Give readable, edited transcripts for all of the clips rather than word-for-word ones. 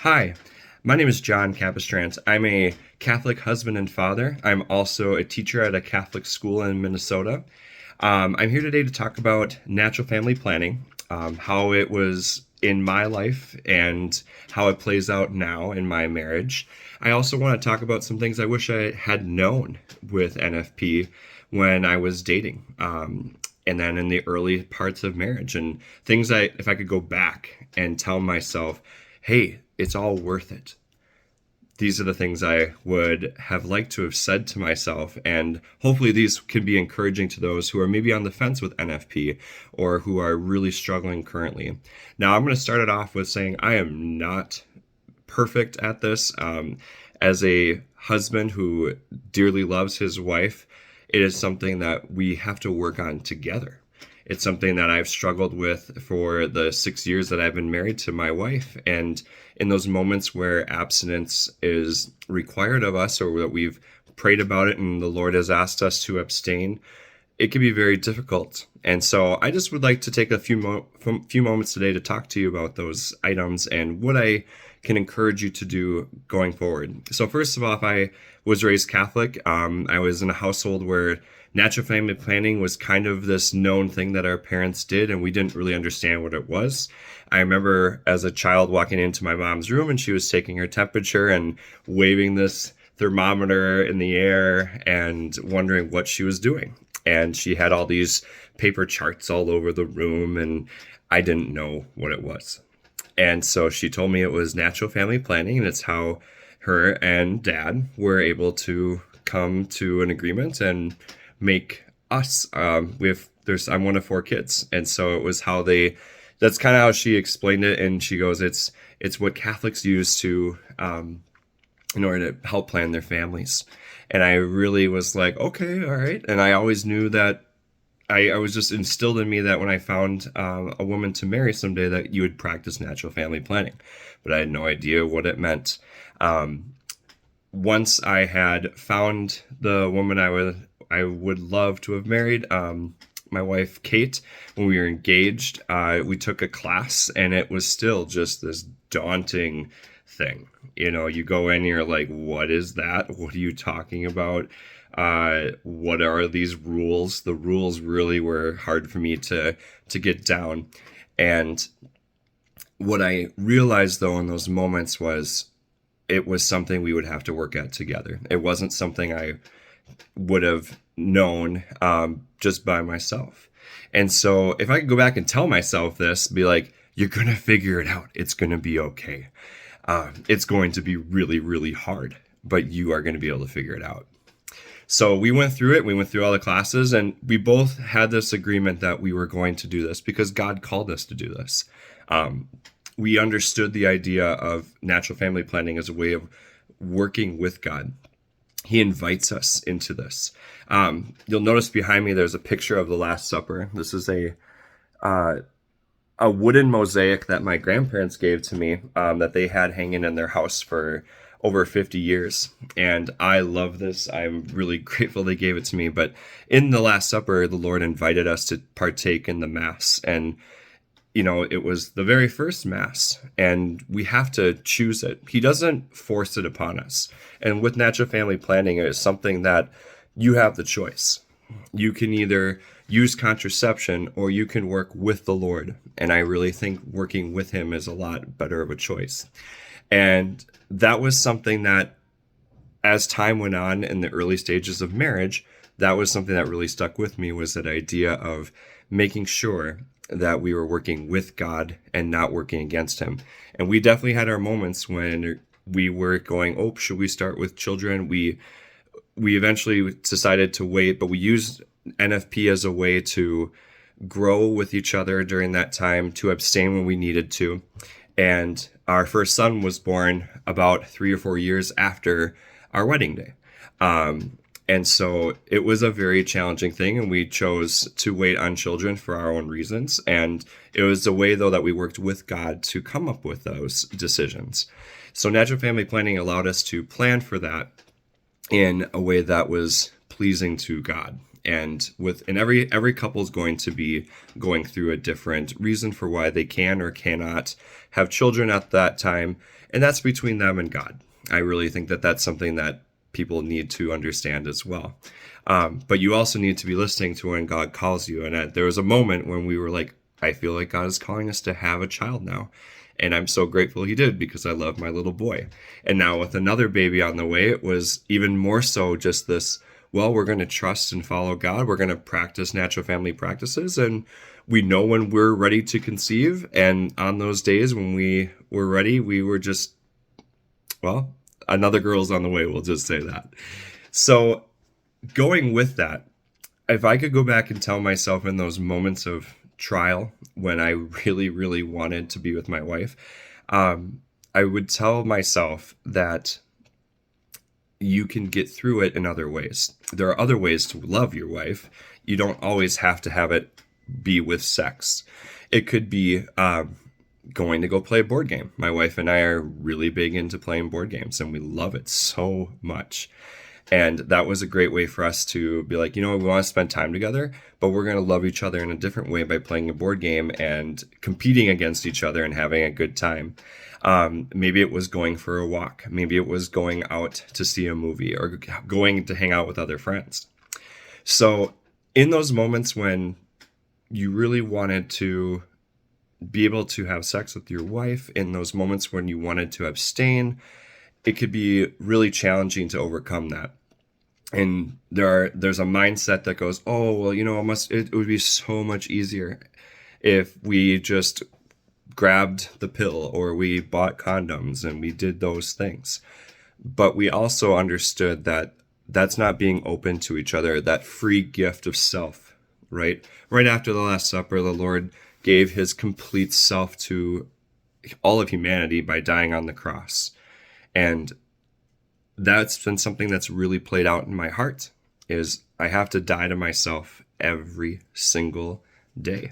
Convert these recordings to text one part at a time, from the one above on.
Hi, my name is John Capistrant. I'm a Catholic husband and father. I'm also a teacher at a Catholic school in Minnesota. I'm here today to talk about natural family planning, how it was in my life and how it plays out now in my marriage. I also want to talk about some things I wish I had known with NFP when I was dating, and then in the early parts of marriage, and things if I could go back and tell myself, hey, it's all worth it. These are the things I would have liked to have said to myself, and hopefully these can be encouraging to those who are maybe on the fence with NFP or who are really struggling currently. Now, I'm going to start it off with saying I am not perfect at this. As a husband who dearly loves his wife, it is something that we have to work on together. It's something that I've struggled with for the 6 years that I've been married to my wife. And in those moments where abstinence is required of us, or that we've prayed about it and the Lord has asked us to abstain, it can be very difficult. And so I just would like to take a few moments today to talk to you about those items and what I can encourage you to do going forward. So first of all, I was raised Catholic. I was in a household where natural family planning was kind of this known thing that our parents did, and we didn't really understand what it was. I remember as a child walking into my mom's room and she was taking her temperature and waving this thermometer in the air and wondering what she was doing. And she had all these paper charts all over the room, and I didn't know what it was. And so she told me it was natural family planning, and it's how her and Dad were able to come to an agreement and make us. I'm one of 4 kids, and so it was how that's kind of how she explained it. And she goes, it's what Catholics use to in order to help plan their families. And I really was like, okay, all right. And I always knew that I was just instilled in me that when I found a woman to marry someday, that you would practice natural family planning, but I had no idea what it meant. Once I had found the woman I would love to have married, my wife Kate, when we were engaged, we took a class, and it was still just this daunting thing. You know, you go in, you're like, what is that? What are you talking about? What are these rules? The rules really were hard for me to get down. And what I realized, though, in those moments was it was something we would have to work at together. It wasn't something I would have known just by myself. And so if I could go back and tell myself this, be like, you're going to figure it out. It's going to be okay. It's going to be really, really hard, but you are going to be able to figure it out. So we went through it. We went through all the classes, and we both had this agreement that we were going to do this because God called us to do this. We understood the idea of natural family planning as a way of working with God. He invites us into this. You'll notice behind me there's a picture of the Last Supper. This is a wooden mosaic that my grandparents gave to me, that they had hanging in their house for over 50 years. And I love this. I'm really grateful they gave it to me. But in the Last Supper, the Lord invited us to partake in the Mass. And, you know, it was the very first Mass, and we have to choose it. He doesn't force it upon us. And with natural family planning, it is something that you have the choice. You can either use contraception or you can work with the Lord. And I really think working with him is a lot better of a choice. And that was something that, as time went on in the early stages of marriage, that was something that really stuck with me, was that idea of making sure that we were working with God and not working against him. And we definitely had our moments when we were going, oh, should we start with children? We eventually decided to wait, but we used NFP as a way to grow with each other during that time, to abstain when we needed to. And our first son was born about 3 or 4 years after our wedding day. And so it was a very challenging thing, and we chose to wait on children for our own reasons. And it was a way, though, that we worked with God to come up with those decisions. So natural family planning allowed us to plan for that in a way that was pleasing to God. And every couple is going to be going through a different reason for why they can or cannot have children at that time, and that's between them and God. I really think that that's something that people need to understand as well. But you also need to be listening to when God calls you. And there was a moment when we were like, I feel like God is calling us to have a child now. And I'm so grateful he did, because I love my little boy. And now with another baby on the way, it was even more so just this, well, we're going to trust and follow God. We're going to practice natural family practices. And we know when we're ready to conceive. And on those days when we were ready, we were just, well, another girl's on the way. We'll just say that. So going with that, if I could go back and tell myself in those moments of trial when I really, really wanted to be with my wife, I would tell myself that you can get through it in other ways. There are other ways to love your wife. You don't always have to have it be with sex. It could be going to go play a board game. My wife and I are really big into playing board games, and we love it so much. And that was a great way for us to be like, we want to spend time together, but we're going to love each other in a different way by playing a board game and competing against each other and having a good time. Maybe it was going for a walk. Maybe it was going out to see a movie or going to hang out with other friends. So in those moments when you really wanted to be able to have sex with your wife, in those moments when you wanted to abstain, it could be really challenging to overcome that. And there's a mindset that goes, oh, well, it would be so much easier if we just grabbed the pill or we bought condoms and we did those things. But we also understood that that's not being open to each other, that free gift of self, right? Right after the Last Supper, the Lord gave his complete self to all of humanity by dying on the cross. And that's been something that's really played out in my heart, is I have to die to myself every single day.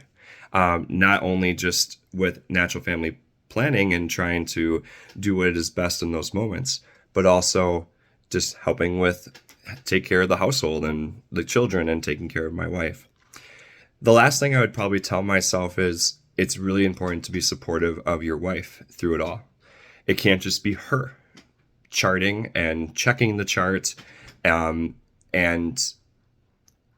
Not only just with natural family planning and trying to do what is best in those moments, but also just helping with take care of the household and the children and taking care of my wife. The last thing I would probably tell myself is it's really important to be supportive of your wife through it all. It can't just be her charting and checking the charts. And,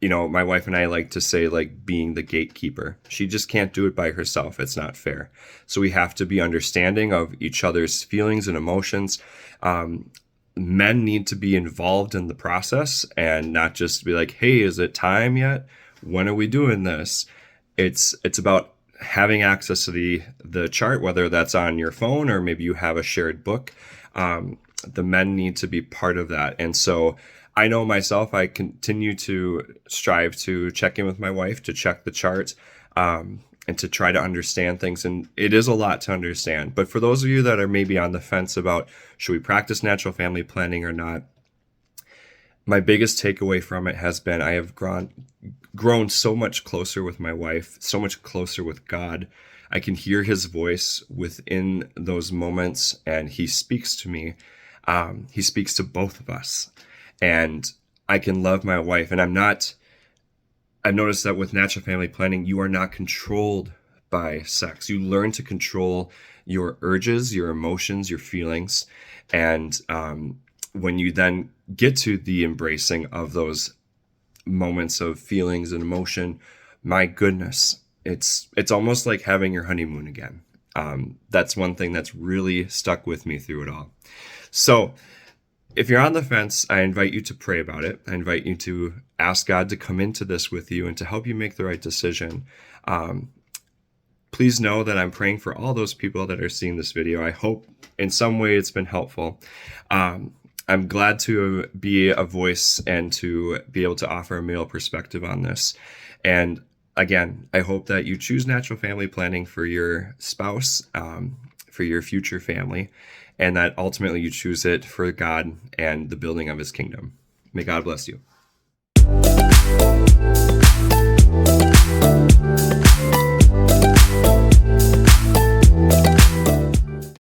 my wife and I like to say, like, being the gatekeeper. She just can't do it by herself. It's not fair. So we have to be understanding of each other's feelings and emotions. Men need to be involved in the process and not just be like, hey, is it time yet? When are we doing this? It's about having access to the chart, whether that's on your phone or maybe you have a shared book. The men need to be part of that. And so I know myself, I continue to strive to check in with my wife, to check the chart, and to try to understand things. And it is a lot to understand. But for those of you that are maybe on the fence about, should we practice natural family planning or not? My biggest takeaway from it has been I have grown so much closer with my wife, so much closer with God. I can hear his voice within those moments, and he speaks to me. He speaks to both of us, and I can love my wife. And I've noticed that with natural family planning, you are not controlled by sex. You learn to control your urges, your emotions, your feelings. And when you then get to the embracing of those moments of feelings and emotion, my goodness, it's almost like having your honeymoon again. That's one thing that's really stuck with me through it all. So if you're on the fence, I invite you to pray about it. I invite you to ask God to come into this with you and to help you make the right decision. Please know that I'm praying for all those people that are seeing this video. I hope in some way it's been helpful. I'm glad to be a voice and to be able to offer a male perspective on this. And again, I hope that you choose natural family planning for your spouse, for your future family, and that ultimately you choose it for God and the building of his kingdom. May God bless you.